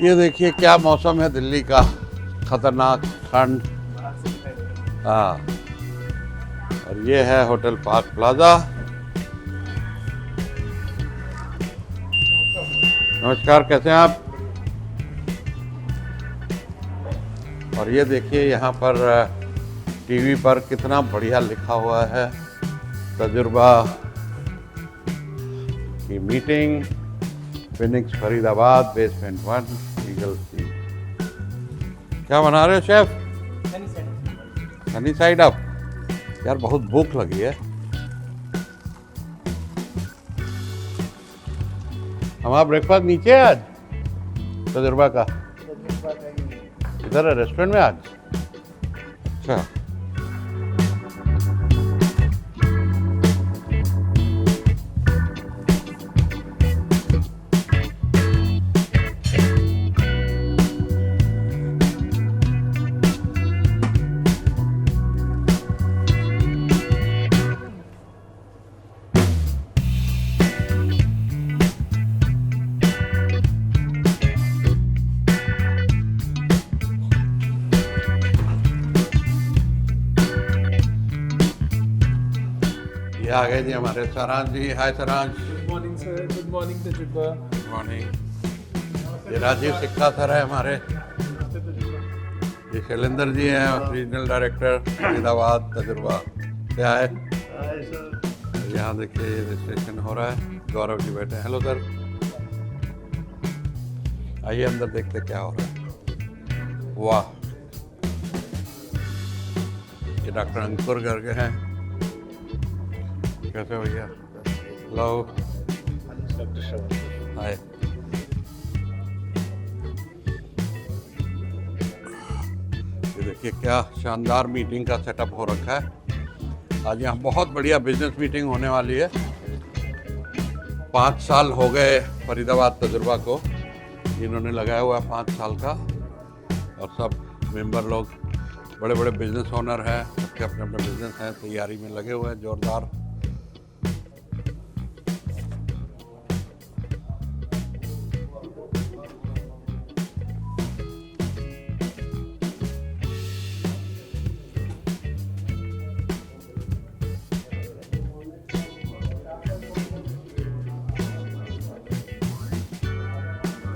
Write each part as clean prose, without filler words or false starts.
ये देखिए क्या मौसम है दिल्ली का, खतरनाक ठंड। हाँ, और ये है होटल पार्क प्लाजा। नमस्कार, कैसे हैं आप? और ये देखिए यहाँ पर टीवी पर कितना बढ़िया लिखा हुआ है, तजुर्बा की मीटिंग, Phoenix Faridabad, basement 1, Eagle C. क्या बना रहे हो शेफ? Sunny side up. यार बहुत भूख लगी है। हमारा ब्रेकफास्ट नीचे है आज तजुर्बा का, इधर है रेस्टोरेंट में आज। अच्छा, ये आ गए जी हमारे सारांश ji. Hi Saransh. Good morning sir. Good morning Tajurba. Good morning. ये राजीव सिक्का सर है हमारे। ये शैलेंद्र जी हैं, रीजनल डायरेक्टर फरीदाबाद तजुर्बा क्या है। यहाँ देखिए ये रजिस्ट्रेशन हो रहा है, गौरव जी बैठे हैं। हेलो सर, आइए अंदर देखते क्या हो रहा है। वाह, ये डॉक्टर अंकुर गर्ग हैं। कैसे भैया? हेलो, हाय। ये देखिए क्या शानदार मीटिंग का सेटअप हो रखा है। आज यहाँ बहुत बढ़िया बिजनेस मीटिंग होने वाली है। 5 साल हो गए फरीदाबाद तजुर्बा को, इन्होंने लगाया हुआ है 5 साल का। और सब मेंबर लोग बड़े बड़े बिजनेस ओनर हैं, सबके अपने अपने बिजनेस हैं, तैयारी में लगे हुए हैं जोरदार।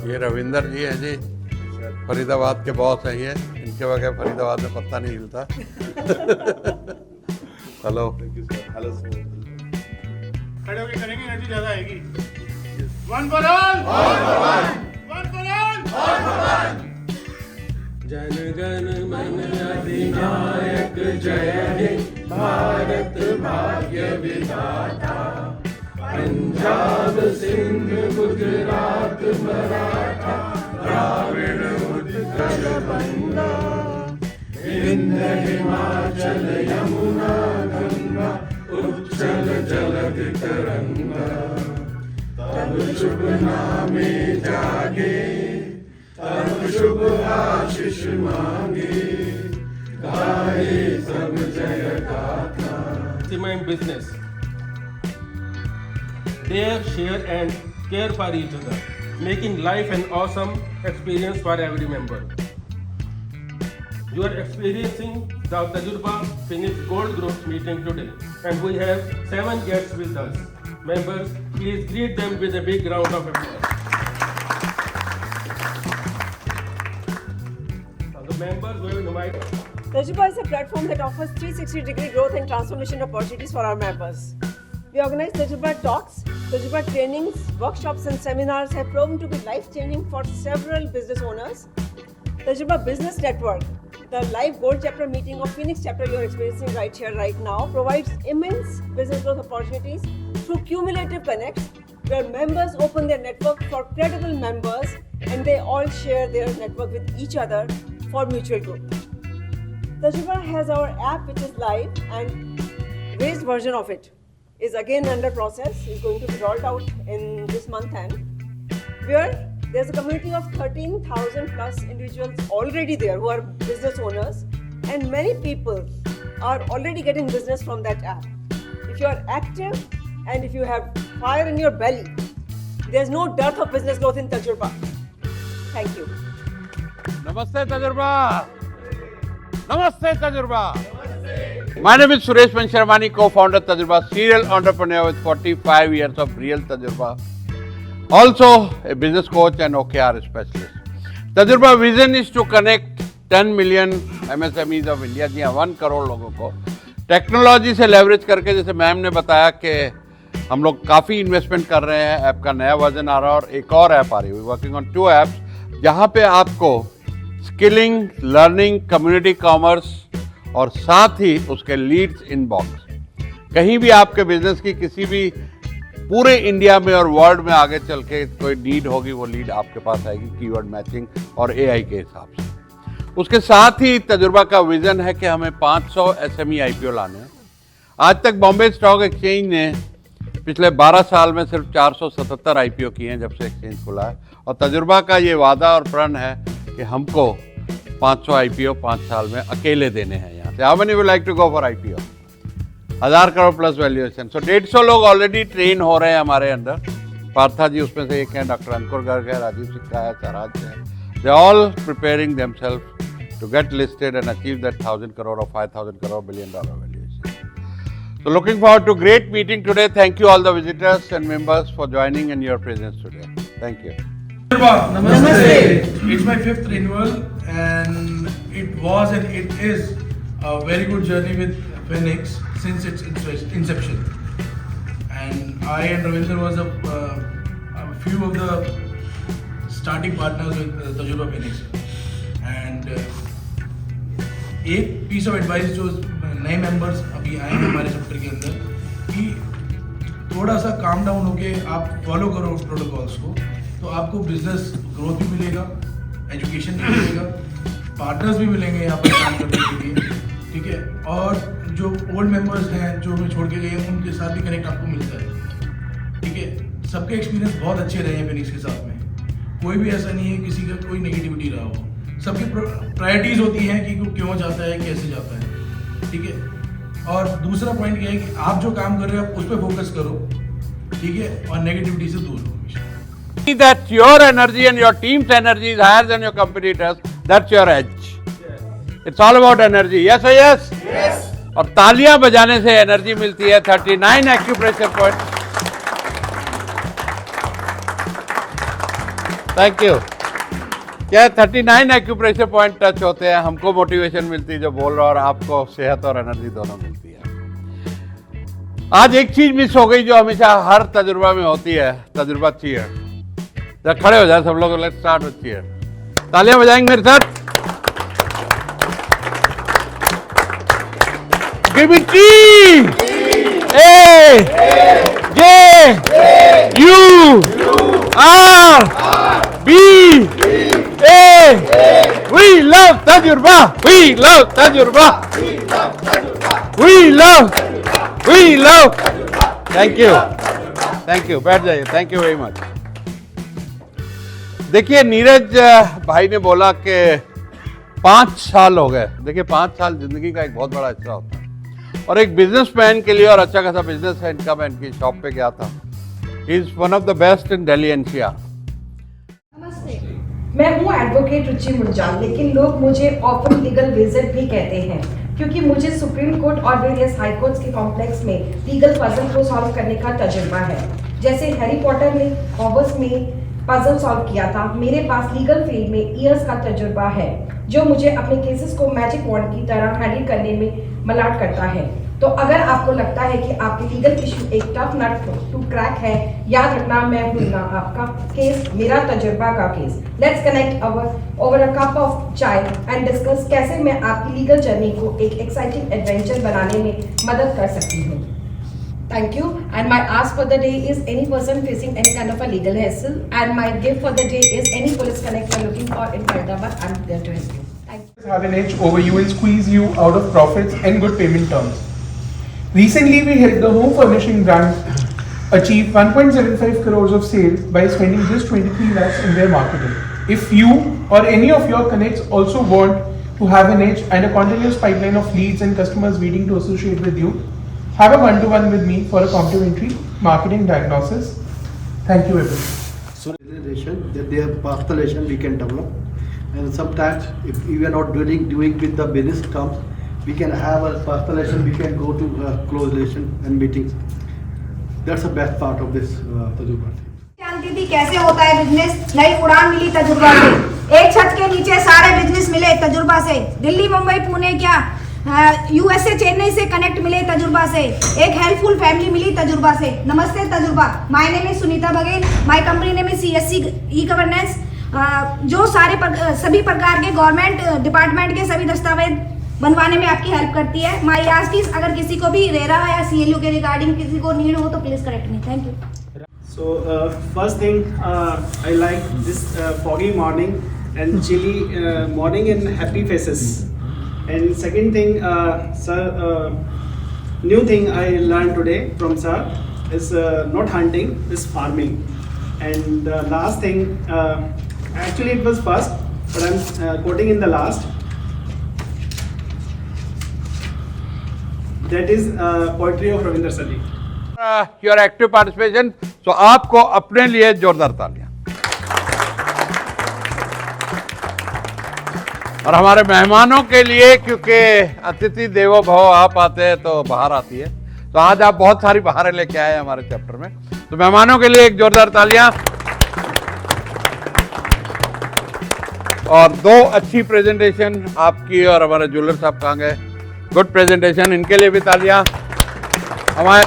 ये रविंदर जी हैं जी, फरीदाबाद के बॉस हैं ये। इनके बगैर फरीदाबाद में पत्ता नहीं हिलता। हेलो। Hello sir. खड़े होके करेंगे, एनर्जी ज्यादा आएगी। One for all, one for all. Jana Gana मन अधिनायक जय हे भारत भाग्य विधाता। पंजाब सिंध गुजरात मराठा द्राविड़ उत्कल बंगा। विंध्य हिमाचल यमुना गंगा उच्चल जलधि तरंगा। तब शुभ नामे जागे, तब शुभ आशीष मांगे, गाए सब जय गाथा। Cement business. Dare, share and care for each other, making life an awesome experience for every member. You are experiencing the Tajurba Phoenix Gold Group meeting today, and we have 7 guests with us. Members, please greet them with a big round of applause. The members will invite. Tajurba is a platform that offers 360-degree growth and transformation opportunities for our members. We organize Tajurba Talks. Tajurba trainings, workshops and seminars have proven to be life-changing for several business owners. Tajurba Business Network, the live Gold Chapter meeting of Phoenix Chapter you're experiencing right here, right now, provides immense business growth opportunities through cumulative connects, where members open their network for credible members and they all share their network with each other for mutual growth. Tajurba has our app which is live, and raised version of it is again under process, is going to be rolled out in this month end, where there's a community of 13,000 plus individuals already there who are business owners, and many people are already getting business from that app. If you are active and if you have fire in your belly, there's no dearth of business growth in Tajurba. Thank you. Namaste Tajurba. Namaste Tajurba. My name is Suresh Mansharmani, co-founder Tajurba, serial entrepreneur with 45 years of real Tajurba. Also a business coach and OKR specialist. Tajurba vision is to connect 10 million MSMEs of India, जी हाँ 1 करोड़ लोगों को technology से leverage करके, जैसे ma'am ने बताया कि हम लोग काफ़ी इन्वेस्टमेंट कर रहे हैं, ऐप का नया वर्जन आ रहा है और एक और ऐप आ रही है, वर्किंग ऑन 2 ऐप्स जहाँ पे आपको स्किलिंग, लर्निंग, कम्युनिटी कॉमर्स और साथ ही उसके लीड्स इनबॉक्स, कहीं भी आपके बिजनेस की किसी भी पूरे इंडिया में और वर्ल्ड में आगे चल के कोई नीड होगी, वो लीड आपके पास आएगी कीवर्ड मैचिंग और एआई के हिसाब से। उसके साथ ही तजुर्बा का विजन है कि हमें 500 एसएमई आईपीओ लाने हैं। आज तक बॉम्बे स्टॉक एक्सचेंज ने पिछले 12 साल में सिर्फ 477 आईपीओ किए हैं जब से एक्सचेंज खुला है, और तजुर्बा का ये वादा और प्रण है कि हमको 500 आईपीओ 5 साल में अकेले देने हैं यहाँ से। How many would like to go for IPO? 1000 crore plus valuation. So 150 लोग ऑलरेडी ट्रेन हो रहे हैं हमारे अंदर। पार्था जी उसमें से एक हैं, डॉक्टर अंकुर गर्ग है, राजीव सिक्का है, सराज है। They all preparing themselves to get listed and achieve that 1,000 crore or 5,000 crore $1 billion valuation. So looking forward to great meeting today. Thank you all the visitors and members for joining and your presence today. Thank you. Namaste. It's my 5th renewal and it was and it is a very good journey with Phoenix since its inception. And I and Ravinder was a few of the starting partners with Tajurba Phoenix. And एक piece of advice जो नए members अभी आए हैं हमारे chapter के अंदर, कि थोड़ा सा काम डाउन होके आप फॉलो करो प्रोटोकॉल्स को, तो आपको बिजनेस ग्रोथ भी मिलेगा, एजुकेशन भी मिलेगा, पार्टनर्स भी मिलेंगे यहाँ पर काम करने के लिए, ठीक है। और जो ओल्ड मेंबर्स हैं जो हमें छोड़ के गए हैं उनके साथ भी कनेक्ट आपको मिलता है, ठीक है। सबके एक्सपीरियंस बहुत अच्छे रहे हैं फिनिक्स के साथ में, कोई भी ऐसा नहीं है किसी का कोई नेगेटिविटी रहा हो। सबकी प्रायोरिटीज़ होती हैं कि क्यों जाता है, कैसे जाता है, ठीक है। और दूसरा पॉइंट ये है कि आप जो काम कर रहे हो आप उस पर फोकस करो, ठीक है, और नेगेटिविटी से दूर रहो। See that your energy and your team's energy is higher than your competitors. That's your edge. It's all about energy. Yes or yes? Yes. और तालियां बजाने से एनर्जी मिलती है। 39 acupressure points. Thank you. क्या 39 एक्यूप्रेशर पॉइंट टच होते हैं, हमको मोटिवेशन मिलती है जो बोल रहा, और आपको सेहत और एनर्जी दोनों मिलती है। आज एक चीज मिस हो गई जो हमेशा हर तजुर्बा में होती है, तजुर्बा चीयर। जब खड़े हो जाए सब लोग, लेट्स स्टार्ट विद चीयर। तालियां बजाएंगे मेरे साथ। Give me T, A J U R B A, we love Tajurba, we love Tajurba, we love. Thank you. बैठ जाइए। Thank you very much. देखिए नीरज भाई ने बोला कि 5 साल हो गए। देखिए 5 साल जिंदगी का एक बहुत बड़ा हिस्सा होता है, और एक बिजनेसमैन के लिए, और अच्छा खासा बिजनेस है इनका। मैं इनकी शॉप पे गया था। He is one of the best in Delhi NCR. मैं हूँ एडवोकेट रुचि मुंजाल, लेकिन लोग मुझे ऑफन लीगल विजिट भी कहते हैं, क्योंकि मुझे सुप्रीम कोर्ट और वेरियस हाई कोर्ट्स के कॉम्प्लेक्स में लीगल पजल को सॉल्व करने का तजुर्बा है। जैसे हैरी पॉटर ने हॉगवर्ट्स में पजल सॉल्व किया था, मेरे पास लीगल फील्ड में ईयर्स का तजुर्बा है, जो मुझे अपने केसेस को मैजिक वॉन्ड की तरह हैंडल करने में मलाट करता है। तो अगर आपको लगता है कि आपके लीगल इशू एक टफ नट टू क्रैक है, याद रखना मैं हूं ना आपका केस, मेरा तजुर्बा का case. Let's connect over a cup of चाय एंड डिस्कस कैसे मैं आपकी लीगल जर्नी को एक एक्साइटिंग एडवेंचर बनाने में मदद कर सकती हूँ। Thank you. And my ask for the day is any person facing any kind of a legal hassle, and my gift for the day is any police connector looking for in Hyderabad. I'm there to help you. Thank you. Have an edge over you and squeeze you out of profits and good payment terms. Recently, we helped the home furnishing brand achieve 1.75 crores of sales by spending just 23 lakhs in their marketing. If you or any of your connects also want to have an edge and a continuous pipeline of leads and customers waiting to associate with you, have a one-to-one with me for a complimentary marketing diagnosis. Thank you, everyone. relation, that their personal relation we can develop. And sometimes if we are not doing with the business terms, we can have a personal relation, we can go to close relation and meetings. That's the best part of this tajurba. जानती थी कैसे होता है business, नई उड़ान मिली तजुर्बा से। एक छत के नीचे सारे बिजनेस मिले तजुर्बा से। दिल्ली, मुंबई, पुणे क्या यूएसए, चेन्नई से कनेक्ट मिले तजुर्बा से। एक हेल्पफुल फैमिली मिली तजुर्बा से। नमस्ते तजुर्बा। My name is Sunita Baghel, my company name is CSC e-governance. जो सभी प्रकार के गवर्नमेंट डिपार्टमेंट के सभी दस्तावेज बनवाने में आपकी हेल्प करती है। माय आस्क इज, अगर किसी को भी रेरा या CLU के रिगार्डिंग किसी को नीड हो तो please correct me. Thank you. So first thing, I like this foggy morning and chilly morning and happy faces. And second thing, sir, new thing I learned today from sir is not hunting, is farming. And last thing, actually it was first, but I'm quoting in the last. That is poetry of Ravinder Sali. Your active participation. तो आपको अपने लिए जोरदार तालियां। और हमारे मेहमानों के लिए, क्योंकि अतिथि देवो भव, आप आते हैं तो बाहर आती है, तो आज आप बहुत सारी बाहरें लेके आए हमारे चैप्टर में। तो मेहमानों के लिए एक जोरदार तालियां। और दो अच्छी प्रेजेंटेशन आपकी और हमारे ज्वेलर साहब कहाँ गए, गुड प्रेजेंटेशन, इनके लिए भी तालियां। हमारे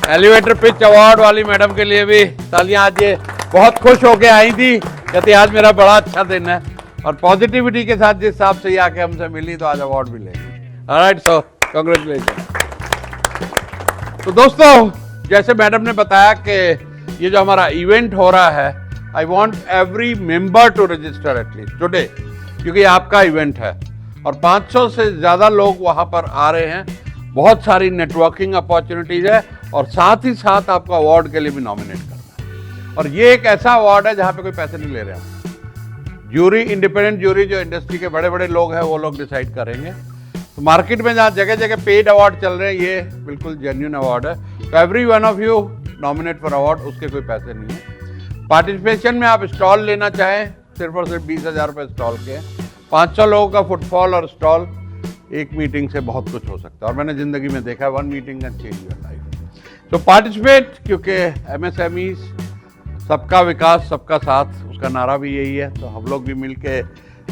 एलिवेटर पिच अवार्ड वाली मैडम के लिए भी तालियां। आज ये बहुत खुश होके आई थी, कहती आज मेरा बड़ा अच्छा दिन है, और पॉजिटिविटी के साथ जिस हिसाब से ये आके हमसे मिली तो आज अवार्ड भी लेगी। ऑलराइट, सो कांग्रेचुलेशन। तो दोस्तों, जैसे मैडम ने बताया कि ये जो हमारा इवेंट हो रहा है, I want every member to register at least today, क्योंकि आपका इवेंट है और 500 से ज़्यादा लोग वहाँ पर आ रहे हैं। बहुत सारी नेटवर्किंग अपॉर्चुनिटीज़ है, और साथ ही साथ आपको अवार्ड के लिए भी नॉमिनेट करना है। और ये एक ऐसा अवार्ड है जहाँ पे कोई पैसे नहीं ले रहे हैं। ज्यूरी, इंडिपेंडेंट ज्यूरी, जो इंडस्ट्री के बड़े बड़े लोग हैं वो लोग डिसाइड करेंगे। तो मार्केट में जहाँ जगह जगह पेड अवार्ड चल रहे हैं, ये बिल्कुल जेन्युइन अवार्ड है। तो every one of you nominate for award, उसके कोई पैसे नहीं है। पार्टिसिपेशन में आप स्टॉल लेना चाहें, सिर्फ और सिर्फ 20,000 रुपये स्टॉल के। 500 लोगों का फुटफॉल और स्टॉल, एक मीटिंग से बहुत कुछ हो सकता है, और मैंने जिंदगी में देखा है, one meeting can change your life. तो पार्टिसिपेट, क्योंकि MSMEs, सबका विकास सबका साथ, उसका नारा भी यही है। तो हम लोग भी मिलके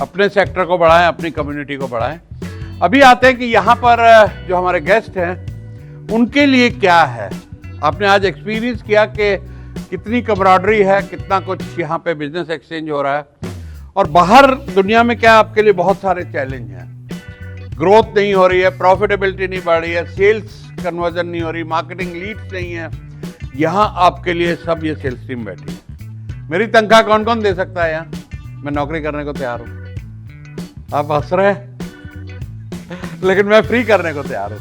अपने सेक्टर को बढ़ाएं, अपनी कम्युनिटी को बढ़ाएं। अभी आते हैं कि यहाँ पर जो हमारे गेस्ट हैं उनके लिए क्या है। आपने आज एक्सपीरियंस किया कि कितनी कमराडरी है, कितना कुछ यहाँ पे बिजनेस एक्सचेंज हो रहा है, और बाहर दुनिया में क्या आपके लिए बहुत सारे चैलेंज हैं। ग्रोथ नहीं हो रही है, प्रॉफिटेबिलिटी नहीं बढ़ रही है, सेल्स कन्वर्जन नहीं हो रही, मार्केटिंग लीड्स नहीं है। यहाँ आपके लिए सब ये सेल्स टीम बैठी है। मेरी तनख्वाह कौन कौन दे सकता है यहाँ? मैं नौकरी करने को तैयार हूँ। आप हंस रहे हैं, लेकिन मैं फ्री करने को तैयार हूँ,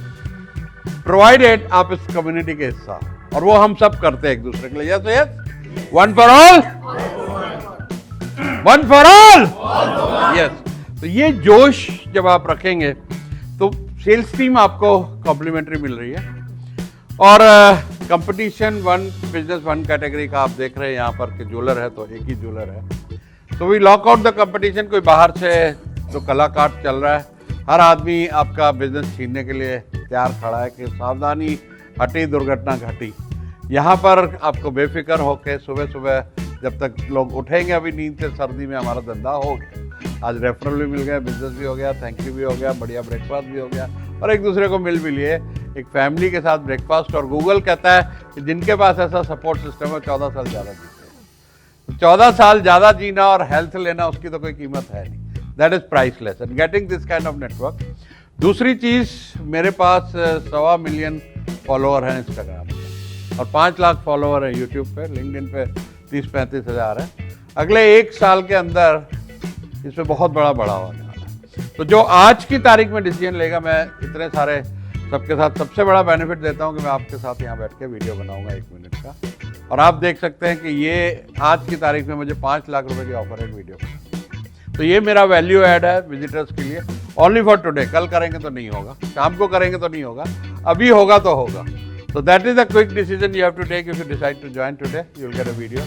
प्रोवाइडेड आप इस कम्युनिटी के हिस्सा, और वो हम सब करते हैं एक दूसरे के लिए। Yes yes, one for all, one for all, yes. तो ये जोश जब आप रखेंगे तो सेल्स टीम आपको कॉम्प्लीमेंट्री मिल रही है। और competition one, business one category का आप देख रहे हैं यहाँ पर कि ज्वेलर है तो एक ही ज्वेलर है। तो we lock out the competition. कोई बाहर से जो कलाकार चल रहा है, हर आदमी आपका बिजनेस छीनने के लिए तैयार खड़ा है कि सावधानी हटी दुर्घटना घटी। यहाँ पर आपको बेफिक्र होकर सुबह सुबह जब तक लोग उठेंगे अभी नींद से, सर्दी में हमारा धंधा हो गया। आज रेफरल भी मिल गया, बिजनेस भी हो गया, थैंक यू भी हो गया, बढ़िया ब्रेकफास्ट भी हो गया, और एक दूसरे को मिल भी लिए, एक फैमिली के साथ ब्रेकफास्ट। और गूगल कहता है कि जिनके पास ऐसा सपोर्ट सिस्टम है 14 साल ज़्यादा जीते हैं। 14 साल ज़्यादा जीना और हेल्थ लेना, उसकी तो कोई कीमत है नहीं। That is priceless and getting this kind of network. दूसरी चीज़, मेरे पास 1.25 मिलियन फॉलोअर हैं इंस्टाग्राम पे, और 5 लाख फॉलोअर हैं यूट्यूब पे, लिंक्डइन पे 30-35 हज़ार है। अगले 1 साल के अंदर इसमें बहुत बड़ा बढ़ावा होने वाला है। तो जो आज की तारीख में डिसीजन लेगा, मैं इतने सारे सबके साथ सबसे बड़ा बेनिफिट देता हूं कि मैं आपके साथ यहाँ बैठ के वीडियो बनाऊंगा 1 मिनट का, और आप देख सकते हैं कि ये आज की तारीख में मुझे 5 लाख रुपए की ऑफर है वीडियो का। तो ये मेरा वैल्यू ऐड है विजिटर्स के लिए, ओनली फॉर टुडे। कल करेंगे तो नहीं होगा, शाम को करेंगे तो नहीं होगा, अभी होगा तो होगा। So that is a quick decision you have to take if you decide to join today. You will get a video.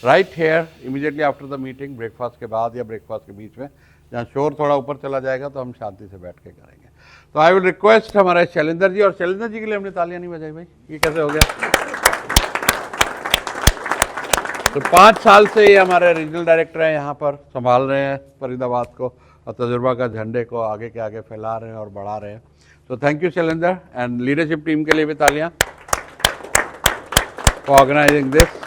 Right here immediately after the meeting, breakfast के बाद या ब्रेकफास्ट के बीच में, जहाँ शोर थोड़ा ऊपर चला जाएगा तो हम शांति से बैठ के करेंगे। तो आई विल रिक्वेस्ट हमारे शैलेंद्र जी, और शैलेंद्र जी के लिए हमने तालियां नहीं बजाई भाई, ये कैसे हो गया? तो 5 साल से ये हमारे रीजनल डायरेक्टर हैं, यहाँ पर संभाल रहे हैं फरीदाबाद को और तजुर्बा का झंडे को आगे के आगे फैला रहे हैं और बढ़ा रहे हैं। तो thank you Shailendra, and leadership team के लिए भी तालियां फॉर ऑर्गेनाइजिंग दिस।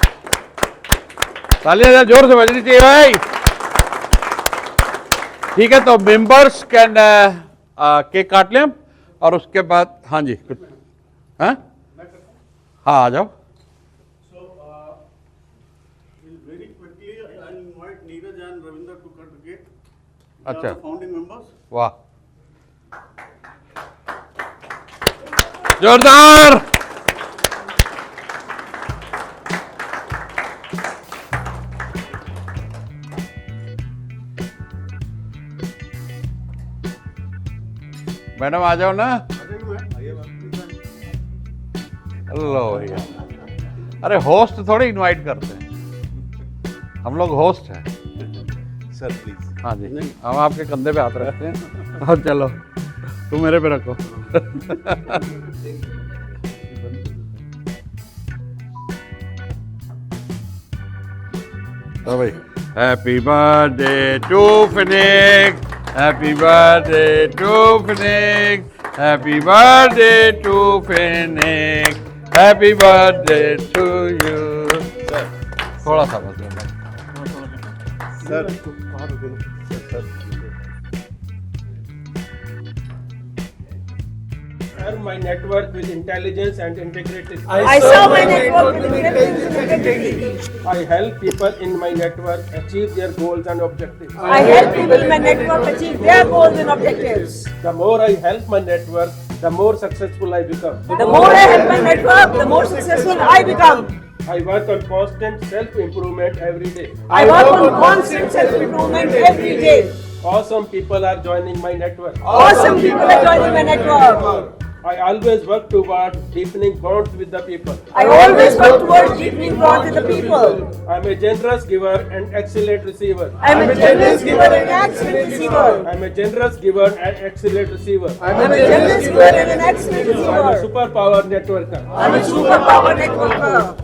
तालियां जोर से बजनी चाहिए भाई। ठीक है, तो मेंबर्स कैन केक काट लें हम, और उसके बाद हाँ जी कुछ हाँ आ जाओ। Very quickly, I invite Neeraj and Ravinder to cut the cake. They अच्छा। are the founding members. वाह, जोरदार। मैडम आ जाओ ना। लो भैया, अरे होस्ट थोड़ी इनवाइट करते हैं, हम लोग होस्ट हैं। Sir, please. हाँ जी, हम आपके कंधे पे हाथ रखते हैं और चलो तुम मेरे पे रखो। तो भाई, happy birthday to Phoenix, happy birthday to Phoenix, happy birthday to Phoenix, happy birthday to you. थोड़ा सा बस Sir. Serve my network with intelligence and integrity. I serve my network with intelligence and integrity. I help people in my network achieve their goals and objectives. I help people in my network achieve their goals and objectives. The more I help my network, the more successful I become. The more I help my network, the more successful I become. I work on constant self-improvement every day. I work on constant self-improvement every day. Awesome people are joining my network. Awesome people are joining my network. I always work toward deepening bonds with the people. I always work towards deepening bonds with the people. I'm a generous giver and excellent receiver. I'm a generous giver and excellent receiver. I'm a generous giver and excellent receiver. I'm a generous giver and an excellent I'm a receiver. superpower networker. I'm a superpower networker.